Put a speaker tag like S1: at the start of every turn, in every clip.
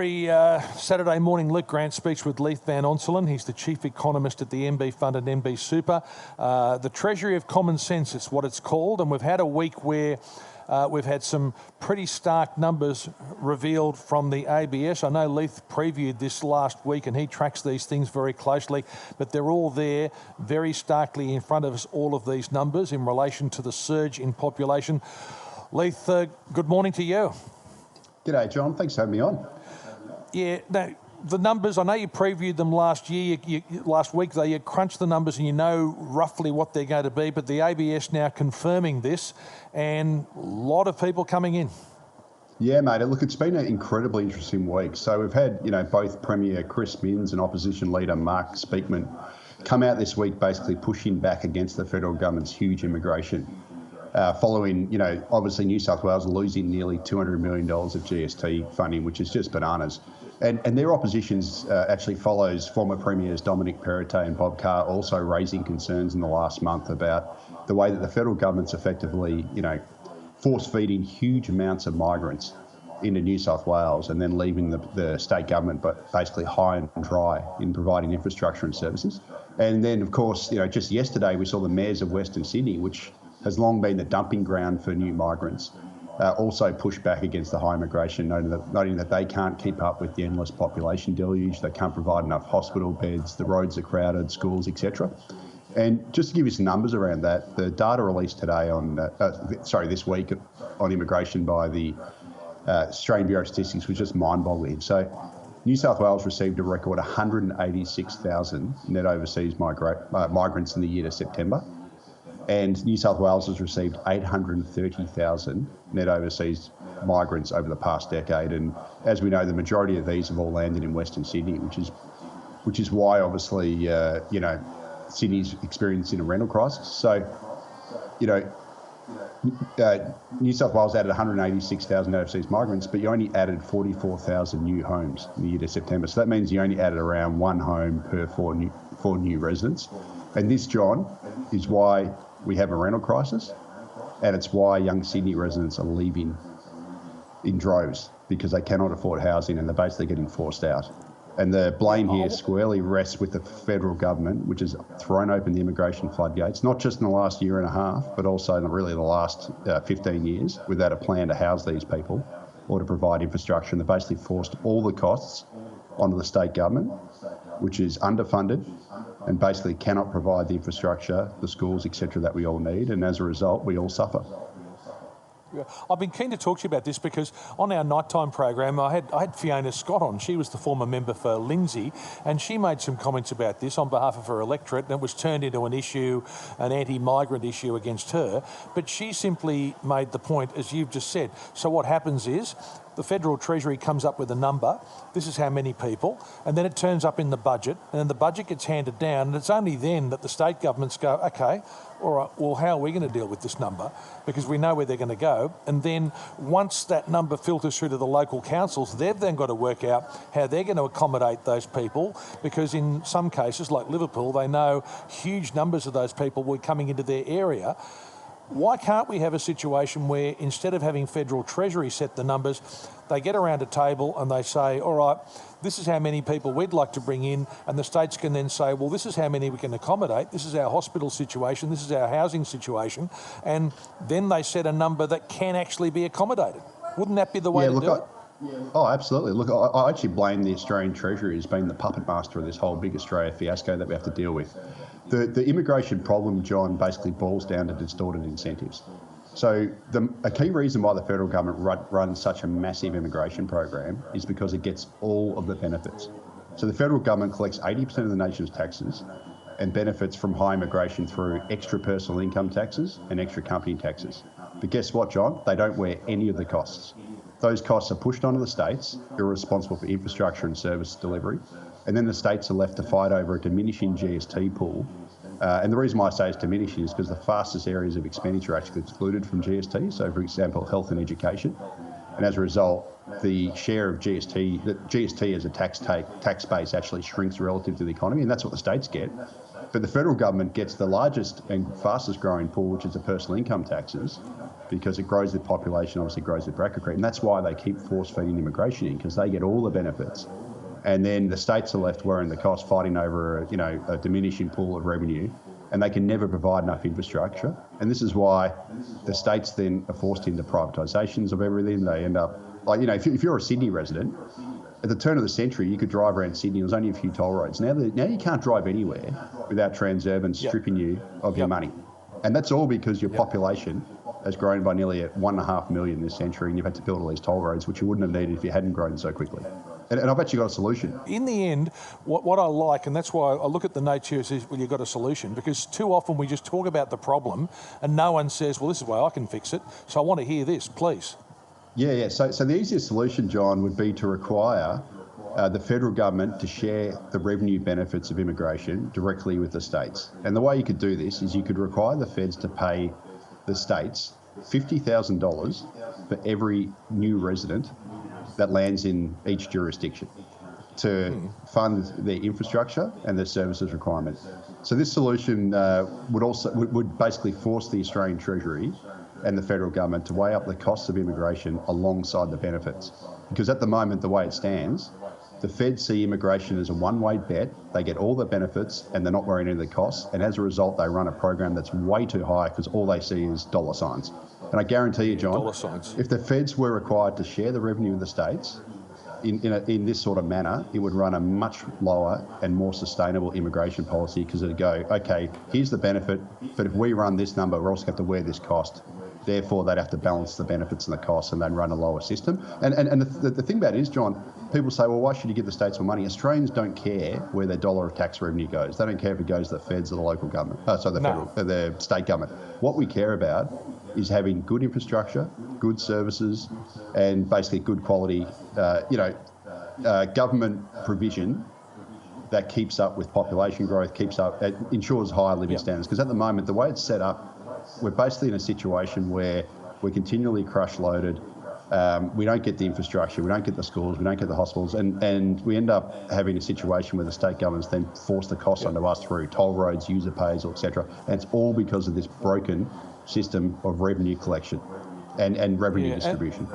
S1: Saturday morning, Luke Grant speaks with Leith Van Onselen. He's the chief economist at the MB Fund and MB Super. The Treasury of Common Sense is what it's called, and we've had a week where we've had some pretty stark numbers revealed from the ABS. I know Leith previewed this last week and he tracks these things very closely, but they're all there very starkly in front of us, all of these numbers in relation to the surge in population. Leith, good morning to you.
S2: G'day, John. Thanks for having me on.
S1: Yeah, no, the numbers, I know you previewed them last week, though. You crunched the numbers and you know roughly what they're going to be, but the ABS now confirming this and a lot of people coming in.
S2: Yeah, mate. Look, it's been an incredibly interesting week. So we've had, both Premier Chris Minns and Opposition Leader Mark Speakman come out this week basically pushing back against the federal government's huge immigration. Following, obviously New South Wales losing nearly $200 million of GST funding, which is just bananas. And their opposition actually follows former Premiers Dominic Perrottet and Bob Carr also raising concerns in the last month about the way that the federal government's effectively, force-feeding huge amounts of migrants into New South Wales and then leaving the state government but basically high and dry in providing infrastructure and services. And then, of course, just yesterday we saw the mayors of Western Sydney, which has long been the dumping ground for new migrants, also push back against the high immigration, noting that they can't keep up with the endless population deluge, they can't provide enough hospital beds, the roads are crowded, schools, etc. And just to give you some numbers around that, the data released today this week on immigration by the Australian Bureau of Statistics was just mind-boggling. So New South Wales received a record 186,000 net overseas migrants in the year to September. And New South Wales has received 830,000 net overseas migrants over the past decade. And as we know, the majority of these have all landed in Western Sydney, which is why, obviously, Sydney's experiencing a rental crisis. So, New South Wales added 186,000 overseas migrants, but you only added 44,000 new homes in the year to September. So that means you only added around one home per four new residents. And this, John, is why we have a rental crisis, and it's why young Sydney residents are leaving in droves because they cannot afford housing and they're basically getting forced out. And the blame here squarely rests with the federal government, which has thrown open the immigration floodgates, not just in the last year and a half, but also in really the last 15 years, without a plan to house these people or to provide infrastructure. And they basically forced all the costs onto the state government, which is underfunded and basically cannot provide the infrastructure, the schools, etc. that we all need. And as a result, we all suffer.
S1: Yeah. I've been keen to talk to you about this because on our nighttime program, I had Fiona Scott on. She was the former member for Lindsay, and she made some comments about this on behalf of her electorate, and it was turned into an issue, an anti-migrant issue against her. But she simply made the point, as you've just said. So what happens is the Federal Treasury comes up with a number, this is how many people, and then it turns up in the budget, and then the budget gets handed down, and it's only then that the state governments go, okay, all right, well, how are we going to deal with this number? Because we know where they're going to go. And then once that number filters through to the local councils, they've then got to work out how they're going to accommodate those people, because in some cases, like Liverpool, they know huge numbers of those people were coming into their area. Why can't we have a situation where instead of having Federal Treasury set the numbers, they get around a table and they say, all right, this is how many people we'd like to bring in, and the states can then say, well, this is how many we can accommodate, this is our hospital situation, this is our housing situation, and then they set a number that can actually be accommodated. Wouldn't that be the way to do it?
S2: Oh, absolutely. Look, I actually blame the Australian Treasury as being the puppet master of this whole big Australia fiasco that we have to deal with. The immigration problem, John, basically boils down to distorted incentives. So a key reason why the federal government runs such a massive immigration program is because it gets all of the benefits. So the federal government collects 80% of the nation's taxes and benefits from high immigration through extra personal income taxes and extra company taxes. But guess what, John? They don't wear any of the costs. Those costs are pushed onto the states, who are responsible for infrastructure and service delivery, and then the states are left to fight over a diminishing GST pool. And the reason why I say it's diminishing is because the fastest areas of expenditure are actually excluded from GST, so for example, health and education. And as a result, the share of GST as a tax base actually shrinks relative to the economy, and that's what the states get. But the federal government gets the largest and fastest growing pool, which is the personal income taxes, because it grows the population, obviously grows the bracket rate, and that's why they keep force-feeding immigration in, because they get all the benefits. And then the states are left wearing the cost, fighting over a diminishing pool of revenue, and they can never provide enough infrastructure. And this is why the states then are forced into privatisations of everything. They end up, if you're a Sydney resident, at the turn of the century, you could drive around Sydney. There was only a few toll roads. Now you can't drive anywhere without Transurban stripping you of your money. And that's all because your population has grown by nearly 1.5 million this century, and you've had to build all these toll roads, which you wouldn't have needed if you hadn't grown so quickly. And I've actually got a solution.
S1: In the end, what I like, and that's why I look at the notes here, is, well, you've got a solution, because too often we just talk about the problem and no one says, well, this is the way I can fix it. So I want to hear this, please.
S2: Yeah. So the easiest solution, John, would be to require the federal government to share the revenue benefits of immigration directly with the states. And the way you could do this is you could require the feds to pay the states $50,000 for every new resident that lands in each jurisdiction to fund their infrastructure and their services requirement. So this solution would basically force the Australian Treasury and the federal government to weigh up the costs of immigration alongside the benefits. Because at the moment, the way it stands, the feds see immigration as a one-way bet. They get all the benefits and they're not worrying any of the costs. And as a result, they run a program that's way too high because all they see is dollar signs. And I guarantee you, John, if the feds were required to share the revenue with the states in this sort of manner, it would run a much lower and more sustainable immigration policy, because it would go, okay, here's the benefit, but if we run this number, we're also going to have to wear this cost. Therefore, they'd have to balance the benefits and the costs, and they'd run a lower system. And the thing about it is, John, people say, well, why should you give the states more money? Australians don't care where their dollar of tax revenue goes. They don't care if it goes to the feds or the local government, the state government. What we care about is having good infrastructure, good services, and basically good quality, government provision that keeps up with population growth, ensures higher living standards. Because at the moment, the way it's set up, we're basically in a situation where we're continually crush-loaded. We don't get the infrastructure, we don't get the schools, we don't get the hospitals, and we end up having a situation where the state governments then force the costs onto us through toll roads, user pays, etc. And it's all because of this broken system of revenue collection and revenue distribution.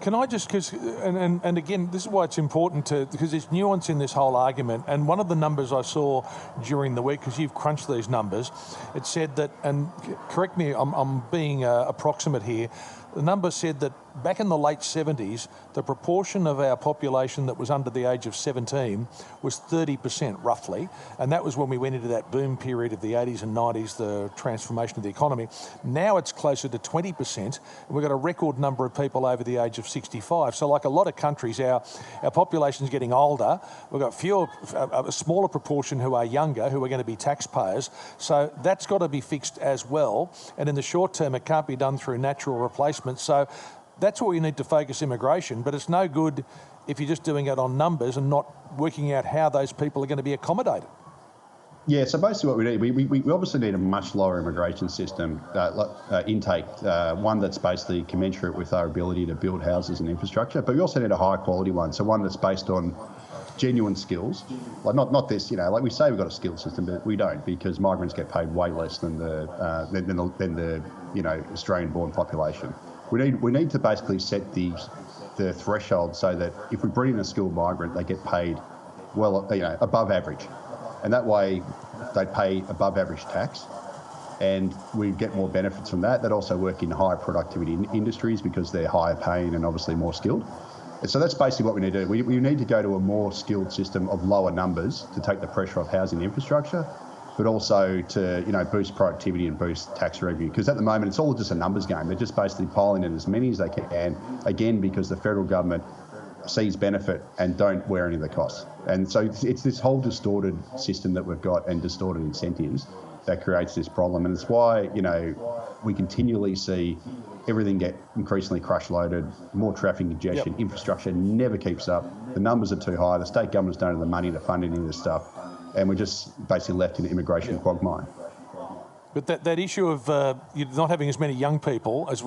S1: Can I just, and again, this is why it's important because there's nuance in this whole argument. And one of the numbers I saw during the week, because you've crunched these numbers, it said that, and correct me, I'm being approximate here, the number said that back in the late 70s, the proportion of our population that was under the age of 17 was 30% roughly. And that was when we went into that boom period of the 80s and 90s, the transformation of the economy. Now it's closer to 20%. And we've got a record number of people over the age of 65. So like a lot of countries, our population's getting older. We've got a smaller proportion who are younger, who are going to be taxpayers. So that's got to be fixed as well. And in the short term, it can't be done through natural replacement. So that's where you need to focus immigration, but it's no good if you're just doing it on numbers and not working out how those people are going to be accommodated.
S2: Yeah, so basically what we need, we obviously need a much lower immigration system intake, one that's basically commensurate with our ability to build houses and infrastructure, but we also need a higher quality one, so one that's based on genuine skills, like not this, like we say we've got a skilled system, but we don't, because migrants get paid way less than the Australian-born population. We need to basically set the threshold so that if we bring in a skilled migrant, they get paid above average, and that way they pay above average tax, and we get more benefits from that. That also work in higher productivity industries because they're higher paying and obviously more skilled. And so that's basically what we need to do. We need to go to a more skilled system of lower numbers to take the pressure off housing infrastructure, but also to boost productivity and boost tax revenue. Because at the moment, it's all just a numbers game. They're just basically piling in as many as they can, again, because the federal government sees benefit and don't wear any of the costs. And so it's this whole distorted system that we've got and distorted incentives that creates this problem. And it's why, we continually see everything get increasingly crush-loaded, more traffic congestion, infrastructure never keeps up, the numbers are too high, the state governments don't have the money to fund any of this stuff, and we're just basically left in an immigration quagmire.
S1: But that issue of not having as many young people as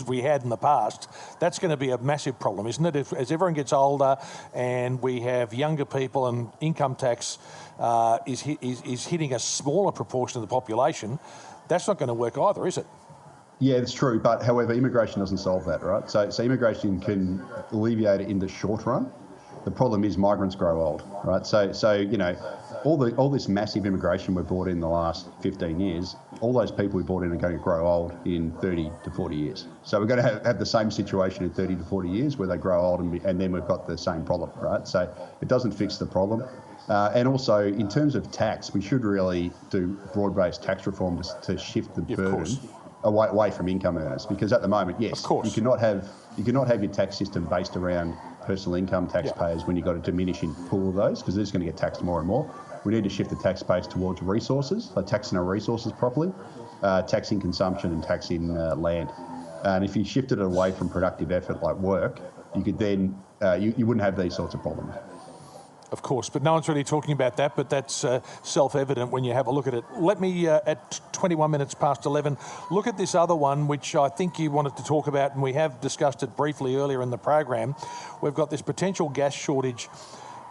S1: we had in the past, that's going to be a massive problem, isn't it? As everyone gets older and we have younger people and income tax is hitting a smaller proportion of the population, that's not going to work either, is it?
S2: Yeah, it's true. But however, immigration doesn't solve that, right? So immigration can alleviate it in the short run. The problem is migrants grow old, right? So you know, all this massive immigration we brought in the last 15 years, all those people we brought in are going to grow old in 30 to 40 years. So we're going to have the same situation in 30 to 40 years where they grow old and then we've got the same problem, right? So it doesn't fix the problem. And also, in terms of tax, we should really do broad-based tax reform to shift the burden away from income earners, because at the moment, yes, you cannot have your tax system based around personal income taxpayers when you've got a diminishing pool of those, because they're just going to get taxed more and more. We need to shift the tax base towards resources, like taxing our resources properly, taxing consumption and taxing land. And if you shifted it away from productive effort like work, you could then you wouldn't have these sorts of problems.
S1: Of course, but no one's really talking about that, but that's self-evident when you have a look at it. Let me, at 21 minutes past 11, look at this other one, which I think you wanted to talk about, and we have discussed it briefly earlier in the program. We've got this potential gas shortage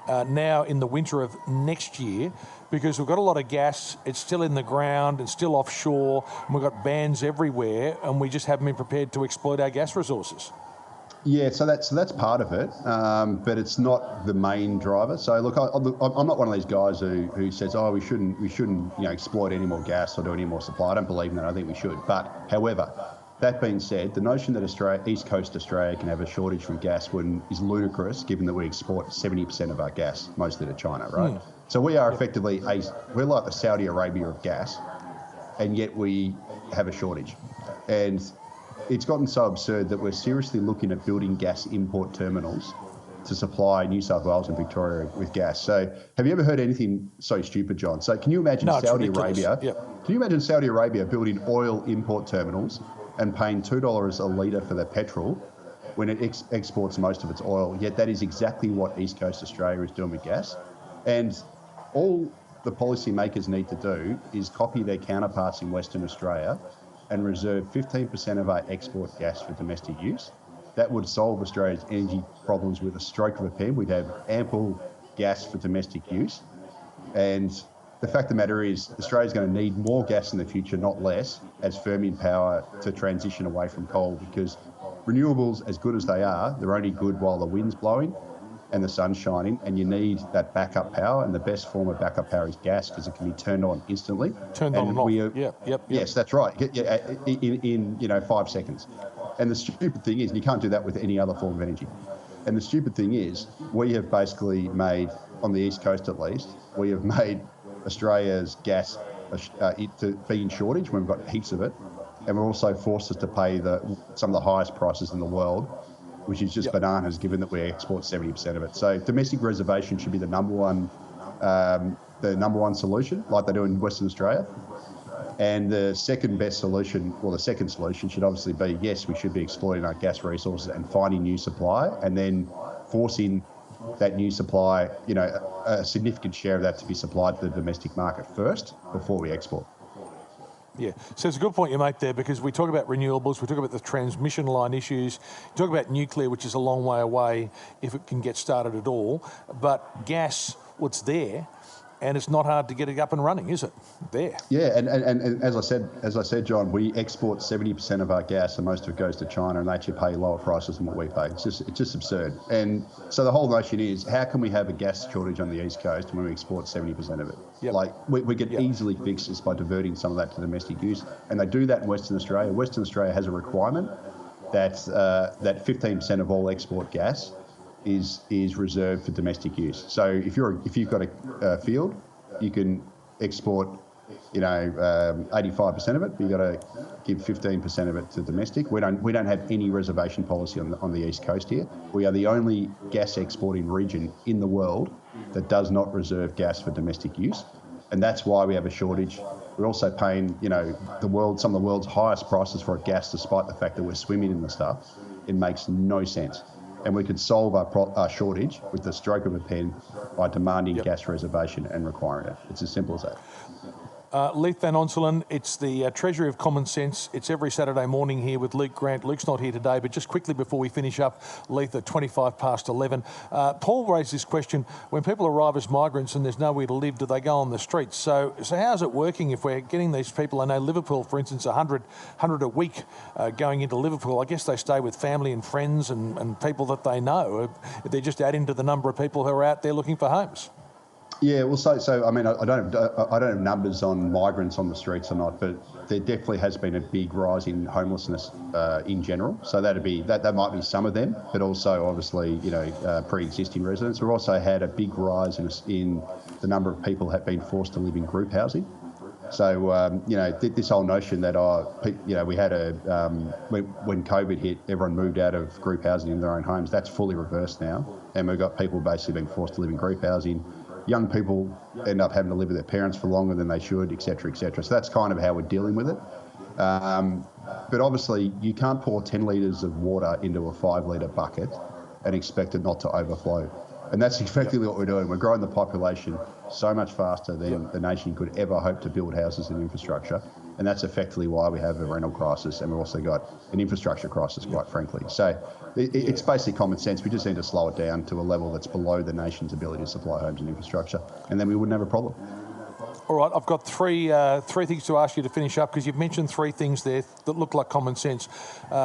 S1: now in the winter of next year, because we've got a lot of gas, it's still in the ground, it's still offshore, and we've got bans everywhere, and we just haven't been prepared to exploit our gas resources.
S2: Yeah, so that's part of it, but it's not the main driver. So look, I'm not one of these guys who says, oh, we shouldn't exploit any more gas or do any more supply. I don't believe in that. I think we should. But however, that being said, the notion that East Coast Australia can have a shortage from gas is ludicrous, given that we export 70% of our gas, mostly to China, right? So we are effectively we're like the Saudi Arabia of gas, and yet we have a shortage, and it's gotten so absurd that we're seriously looking at building gas import terminals to supply New South Wales and Victoria with gas. So have you ever heard anything so stupid, John? So can you imagine Saudi Arabia? Yep. Can you imagine Saudi Arabia building oil import terminals and paying $2 a litre for their petrol when it exports most of its oil? Yet that is exactly what East Coast Australia is doing with gas. And all the policymakers need to do is copy their counterparts in Western Australia and reserve 15% of our export gas for domestic use. That would solve Australia's energy problems with a stroke of a pen. We'd have ample gas for domestic use. And the fact of the matter is, Australia's going to need more gas in the future, not less, as firming power to transition away from coal, because renewables, as good as they are, they're only good while the wind's blowing and the sun's shining, and you need that backup power, and the best form of backup power is gas, because it can be turned on instantly.
S1: Turned on and off. Yep.
S2: Yes, that's right. In 5 seconds. And the stupid thing is, you can't do that with any other form of energy. And the stupid thing is, we have basically made, on the East Coast at least, we have made Australia's gas to be in shortage when we've got heaps of it, and we're also forced us to pay some of the highest prices in the world, which is just bananas, given that we export 70% of it. So domestic reservation should be the number one solution, like they do in Western Australia. And the second solution should obviously be, yes, we should be exploiting our gas resources and finding new supply, and then forcing that new supply, a significant share of that to be supplied to the domestic market first before we export.
S1: Yeah, so it's a good point you make there, because we talk about renewables, we talk about the transmission line issues, we talk about nuclear, which is a long way away if it can get started at all, but gas, what's there, and it's not hard to get it up and running, is it? There.
S2: Yeah, and as I said, John, we export 70% of our gas, and most of it goes to China, and they actually pay lower prices than what we pay. It's just absurd. And so the whole notion is, how can we have a gas shortage on the East Coast when we export 70% of it?
S1: Yep.
S2: Like we could easily fix this by diverting some of that to domestic use, and they do that in Western Australia. Western Australia has a requirement that 15% of all export gas is reserved for domestic use. So if you've got a field, you can export 85% of it, but you've got to give 15% of it to domestic. We don't have any reservation policy on the East Coast here. We are the only gas exporting region in the world that does not reserve gas for domestic use, and that's why we have a shortage. We're also paying some of the world's highest prices for gas, despite the fact that we're swimming in the stuff. It makes no sense. And we could solve our shortage with the stroke of a pen by demanding gas reservation and requiring it. It's as simple as that.
S1: Leith Van Onselen, it's the Treasury of Common Sense. It's every Saturday morning here with Luke Grant. Luke's not here today, but just quickly before we finish up, Leith at 11:25. Paul raised this question: when people arrive as migrants and there's nowhere to live, do they go on the streets? So how's it working if we're getting these people? I know Liverpool, for instance, 100 a week going into Liverpool. I guess they stay with family and friends and people that they know. They're just adding to the number of people who are out there looking for homes.
S2: Yeah, well, so I mean, I don't have numbers on migrants on the streets or not, but there definitely has been a big rise in homelessness in general. So that might be some of them, but also obviously pre-existing residents. We've also had a big rise in the number of people that have been forced to live in group housing. So this whole notion that we had when COVID hit, everyone moved out of group housing in their own homes. That's fully reversed now, and we've got people basically being forced to live in group housing. Young people end up having to live with their parents for longer than they should, et cetera, et cetera. So that's kind of how we're dealing with it. But obviously, you can't pour 10 litres of water into a 5-litre bucket and expect it not to overflow. And that's effectively what we're doing. We're growing the population so much faster than the nation could ever hope to build houses and infrastructure. And that's effectively why we have a rental crisis, and we've also got an infrastructure crisis, quite frankly. So it's basically common sense. We just need to slow it down to a level that's below the nation's ability to supply homes and infrastructure, and then we wouldn't have a problem.
S1: All right, I've got three things to ask you to finish up, because you've mentioned three things there that look like common sense.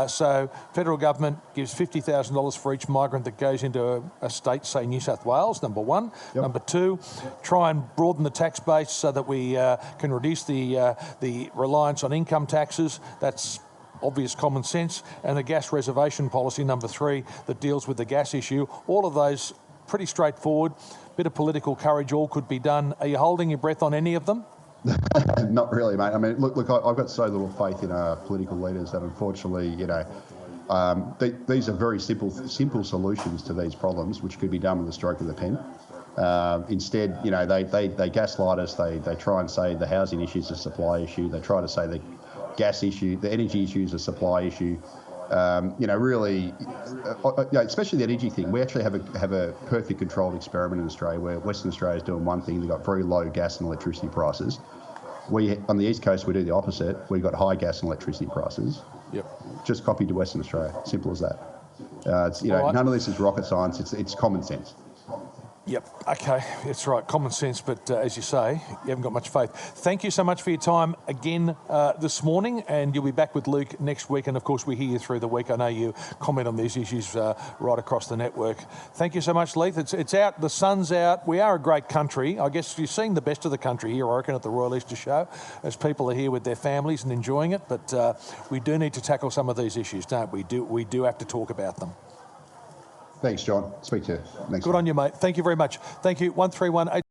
S1: So federal government gives $50,000 for each migrant that goes into a state, say New South Wales, number one. Yep. Number two, try and broaden the tax base so that we can reduce the reliance on income taxes. That's obvious common sense. And the gas reservation policy, number three, that deals with the gas issue. All of those pretty straightforward. Bit of political courage, all could be done. Are you holding your breath on any of them?
S2: Not really, mate. I mean, look, I've got so little faith in our political leaders that unfortunately, these are very simple solutions to these problems, which could be done with a stroke of the pen. Instead, they gaslight us. They try and say the housing issue is a supply issue. They try to say the gas issue, the energy issue is a supply issue. Really, especially the energy thing. We actually have a perfect controlled experiment in Australia where Western Australia is doing one thing. They've got very low gas and electricity prices. On the East Coast, we do the opposite. We've got high gas and electricity prices. Yep. Just copied to Western Australia. Simple as that. Right. None of this is rocket science. It's common sense.
S1: Yep, okay, it's right, common sense, but as you say, you haven't got much faith. Thank you so much for your time again this morning, and you'll be back with Luke next week, and of course we hear you through the week. I know you comment on these issues right across the network. Thank you so much, Leith. It's out, the sun's out, we are a great country. I guess you're seeing the best of the country here, I reckon, at the Royal Easter Show, as people are here with their families and enjoying it, but we do need to tackle some of these issues, don't we? We do have to talk about them.
S2: Thanks, John. Speak to you next
S1: Good
S2: time.
S1: on you, mate. Thank you very much. Thank you. 1318